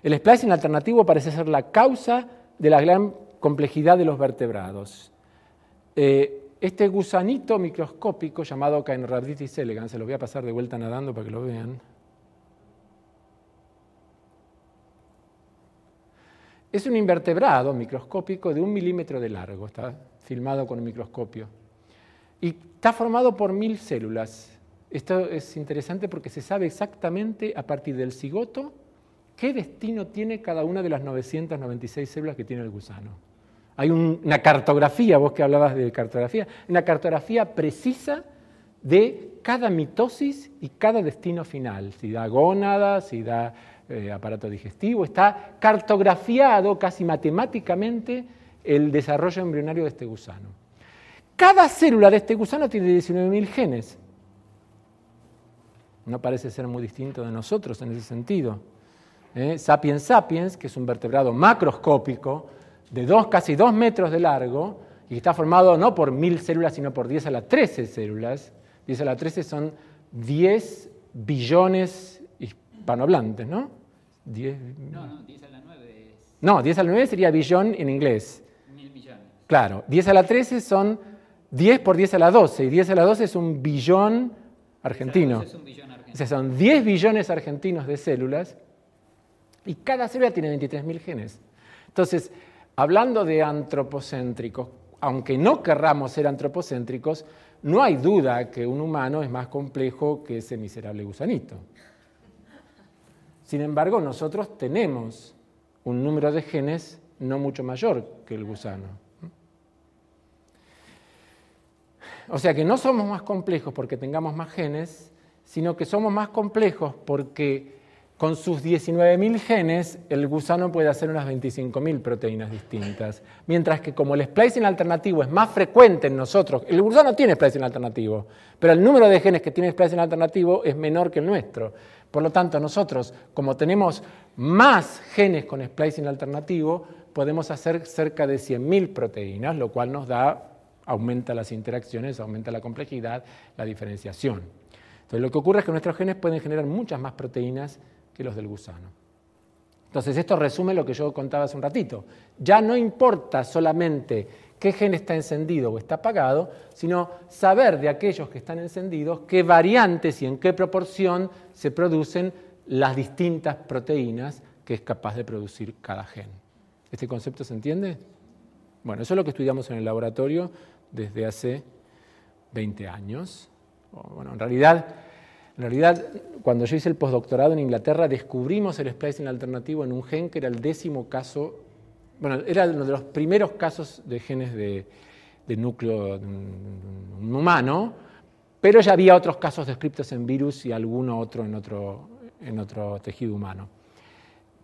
El splicing alternativo parece ser la causa de la gran complejidad de los vertebrados. Este gusanito microscópico llamado Caenorhabditis elegans, se los voy a pasar de vuelta nadando para que lo vean. Es un invertebrado microscópico de 1 milímetro de largo, está filmado con un microscopio. Y está formado por 1000 células. Esto es interesante porque se sabe exactamente a partir del cigoto qué destino tiene cada una de las 996 células que tiene el gusano. Hay una cartografía, vos que hablabas de cartografía, una cartografía precisa de cada mitosis y cada destino final. Si da gónada, si da aparato digestivo, está cartografiado casi matemáticamente el desarrollo embrionario de este gusano. Cada célula de este gusano tiene 19.000 genes. No parece ser muy distinto de nosotros en ese sentido. Sapiens sapiens, que es un vertebrado macroscópico, de casi 2 metros de largo, y está formado no por 1000 células, sino por 10 a la 13 células. 10 a la 13 son 10 billones hispanohablantes, ¿no? 10 a la 9 es... No, 10 a la 9 sería billón en inglés. 1000 millones. Claro, 10 a la 13 son 10 por 10 a la 12, y 10 a la 12 es un billón argentino. Es un billón argentino. O sea, son 10 billones argentinos de células, y cada célula tiene 23.000 genes. Entonces, hablando de antropocéntricos, aunque no querramos ser antropocéntricos, no hay duda que un humano es más complejo que ese miserable gusanito. Sin embargo, nosotros tenemos un número de genes no mucho mayor que el gusano. O sea que no somos más complejos porque tengamos más genes, sino que somos más complejos porque con sus 19.000 genes, el gusano puede hacer unas 25.000 proteínas distintas. Mientras que como el splicing alternativo es más frecuente en nosotros, el gusano tiene splicing alternativo, pero el número de genes que tiene splicing alternativo es menor que el nuestro. Por lo tanto, nosotros, como tenemos más genes con splicing alternativo, podemos hacer cerca de 100.000 proteínas, lo cual nos aumenta las interacciones, aumenta la complejidad, la diferenciación. Entonces, lo que ocurre es que nuestros genes pueden generar muchas más proteínas que los del gusano. Entonces, esto resume lo que yo contaba hace un ratito. Ya no importa solamente qué gen está encendido o está apagado, sino saber de aquellos que están encendidos qué variantes y en qué proporción se producen las distintas proteínas que es capaz de producir cada gen. ¿Este concepto se entiende? Bueno, eso es lo que estudiamos en el laboratorio desde hace 20 años. Bueno, en realidad, cuando yo hice el postdoctorado en Inglaterra, descubrimos el splicing alternativo en un gen que era el 10º caso, bueno, era uno de los primeros casos de genes de núcleo de un humano, pero ya había otros casos descritos en virus y alguno otro en otro tejido humano.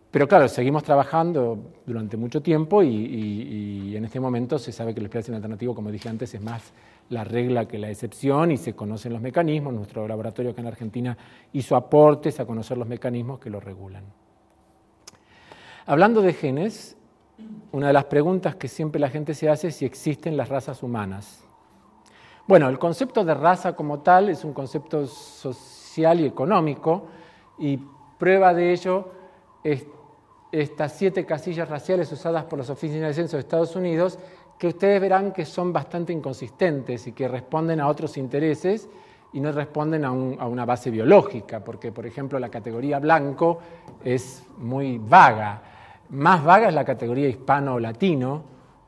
Pero claro, seguimos trabajando durante mucho tiempo y en este momento se sabe que el splicing alternativo, como dije antes, es más la regla que la excepción y se conocen los mecanismos. Nuestro laboratorio acá en Argentina hizo aportes a conocer los mecanismos que lo regulan. Hablando de genes, una de las preguntas que siempre la gente se hace es si existen las razas humanas. Bueno, el concepto de raza como tal es un concepto social y económico y prueba de ello es estas 7 casillas raciales usadas por las oficinas de censo de Estados Unidos, que ustedes verán que son bastante inconsistentes y que responden a otros intereses y no responden a una base biológica, porque, por ejemplo, la categoría blanco es muy vaga. Más vaga es la categoría hispano o latino,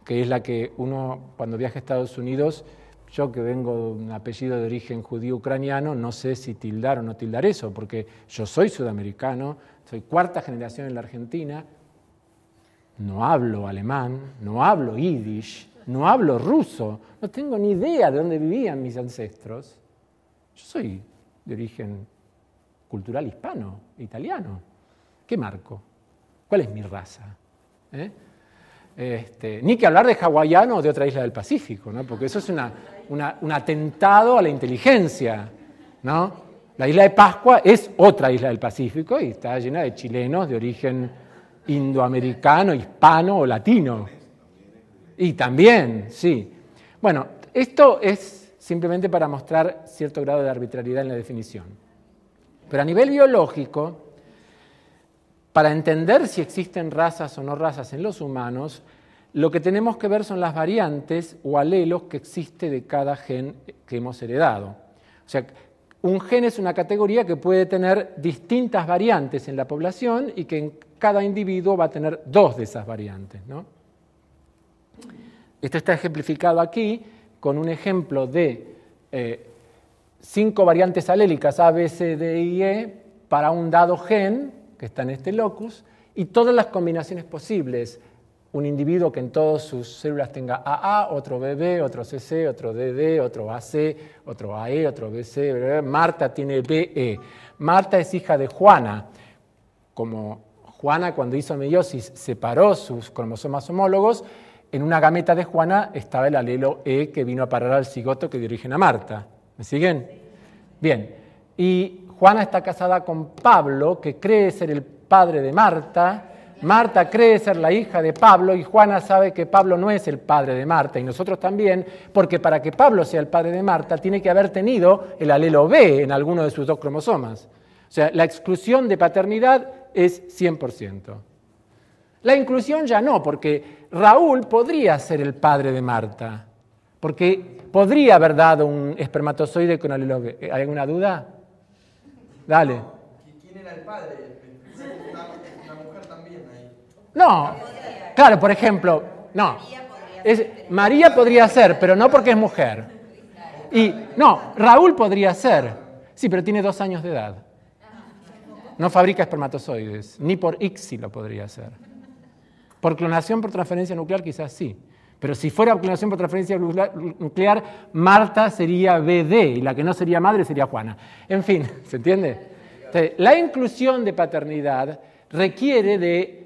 que es la que uno, cuando viaja a Estados Unidos, yo que vengo de un apellido de origen judío ucraniano, no sé si tildar o no tildar eso, porque yo soy sudamericano, soy 4ª generación en la Argentina, no hablo alemán, no hablo yiddish, no hablo ruso, no tengo ni idea de dónde vivían mis ancestros. Yo soy de origen cultural hispano, italiano. ¿Qué marco? ¿Cuál es mi raza? Ni que hablar de hawaiano o de otra isla del Pacífico, ¿no? Porque eso es un atentado a la inteligencia, ¿no? La isla de Pascua es otra isla del Pacífico y está llena de chilenos de origen indoamericano, hispano o latino. Y también, sí. Bueno, esto es simplemente para mostrar cierto grado de arbitrariedad en la definición. Pero a nivel biológico, para entender si existen razas o no razas en los humanos, lo que tenemos que ver son las variantes o alelos que existe de cada gen que hemos heredado. O sea, un gen es una categoría que puede tener distintas variantes en la población y que en cada individuo va a tener 2 de esas variantes, ¿no? Esto está ejemplificado aquí con un ejemplo de 5 variantes alélicas A, B, C, D y E para un dado gen que está en este locus y todas las combinaciones posibles. Un individuo que en todas sus células tenga AA, otro BB, otro CC, otro DD, otro AC, otro AE, otro BC. Marta tiene BE. Marta es hija de Juana. Como Juana cuando hizo meiosis separó sus cromosomas homólogos, en una gameta de Juana estaba el alelo E que vino a parar al cigoto que dio origen a Marta. ¿Me siguen? Bien. Y Juana está casada con Pablo, que cree ser el padre de Marta. Marta cree ser la hija de Pablo y Juana sabe que Pablo no es el padre de Marta y nosotros también, porque para que Pablo sea el padre de Marta tiene que haber tenido el alelo B en alguno de sus 2 cromosomas. O sea, la exclusión de paternidad es 100%. La inclusión ya no, porque Raúl podría ser el padre de Marta, porque podría haber dado un espermatozoide con alelo B. ¿Hay alguna duda? Dale. ¿Quién era el padre? Una mujer también ahí. No, claro, por ejemplo, no. María podría ser, pero no porque es mujer. Y no, Raúl podría ser, sí, pero tiene 2 años de edad. No fabrica espermatozoides, ni por ICSI lo podría hacer. Por clonación por transferencia nuclear quizás sí, pero si fuera clonación por transferencia nuclear, Marta sería BD y la que no sería madre sería Juana. En fin, ¿se entiende? Entonces, la inclusión de paternidad requiere de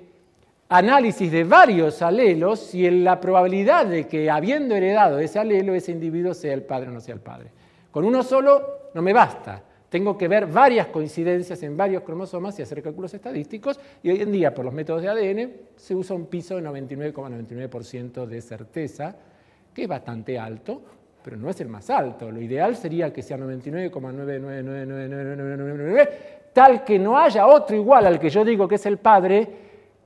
análisis de varios alelos y en la probabilidad de que habiendo heredado ese alelo, ese individuo sea el padre o no sea el padre. Con uno solo no me basta. Tengo que ver varias coincidencias en varios cromosomas y hacer cálculos estadísticos y hoy en día por los métodos de ADN se usa un piso de 99,99% de certeza, que es bastante alto, pero no es el más alto. Lo ideal sería que sea 99,9999999, tal que no haya otro igual al que yo digo que es el padre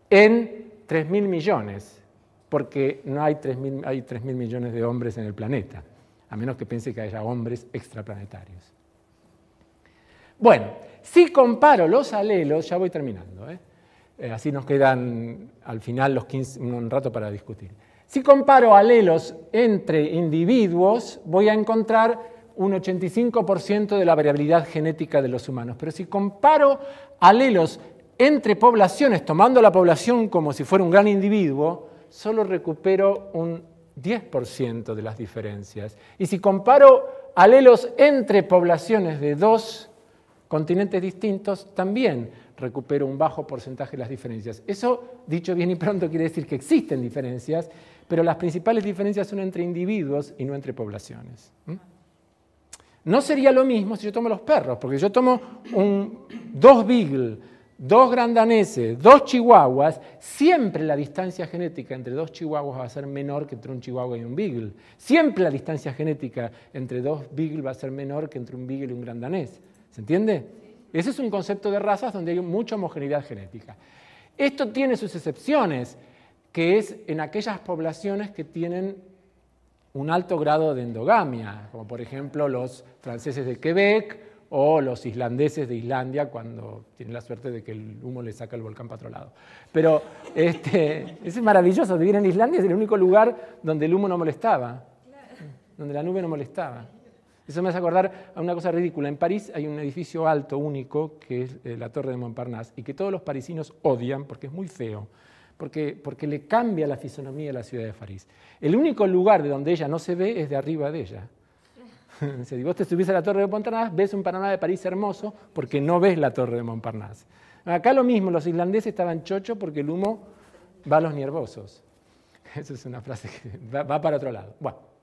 en 3.000 millones, porque no hay 3.000 millones de hombres en el planeta, a menos que piense que haya hombres extraplanetarios. Bueno, si comparo los alelos, ya voy terminando, así nos quedan al final un rato para discutir. Si comparo alelos entre individuos, voy a encontrar un 85% de la variabilidad genética de los humanos. Pero si comparo alelos entre poblaciones, tomando la población como si fuera un gran individuo, solo recupero un 10% de las diferencias. Y si comparo alelos entre poblaciones de 2 continentes distintos, también recupero un bajo porcentaje de las diferencias. Eso, dicho bien y pronto, quiere decir que existen diferencias, pero las principales diferencias son entre individuos y no entre poblaciones. No sería lo mismo si yo tomo los perros, porque yo tomo 2 beagle, 2 grandaneses, 2 chihuahuas, siempre la distancia genética entre 2 chihuahuas va a ser menor que entre un chihuahua y un beagle. Siempre la distancia genética entre 2 beagle va a ser menor que entre un beagle y un grandanés. ¿Se entiende? Ese es un concepto de razas donde hay mucha homogeneidad genética. Esto tiene sus excepciones, que es en aquellas poblaciones que tienen un alto grado de endogamia, como por ejemplo los franceses de Quebec o los islandeses de Islandia cuando tienen la suerte de que el humo les saca el volcán para otro lado. Pero es maravilloso, vivir en Islandia es el único lugar donde el humo no molestaba, donde la nube no molestaba. Eso me hace acordar a una cosa ridícula. En París hay un edificio alto, único, que es la Torre de Montparnasse, y que todos los parisinos odian porque es muy feo, porque le cambia la fisonomía a la ciudad de París. El único lugar de donde ella no se ve es de arriba de ella. Si vos te subís a la Torre de Montparnasse, ves un panorama de París hermoso porque no ves la Torre de Montparnasse. Acá lo mismo, los islandeses estaban chochos porque el humo va a los nervosos. Esa es una frase que va para otro lado. Bueno.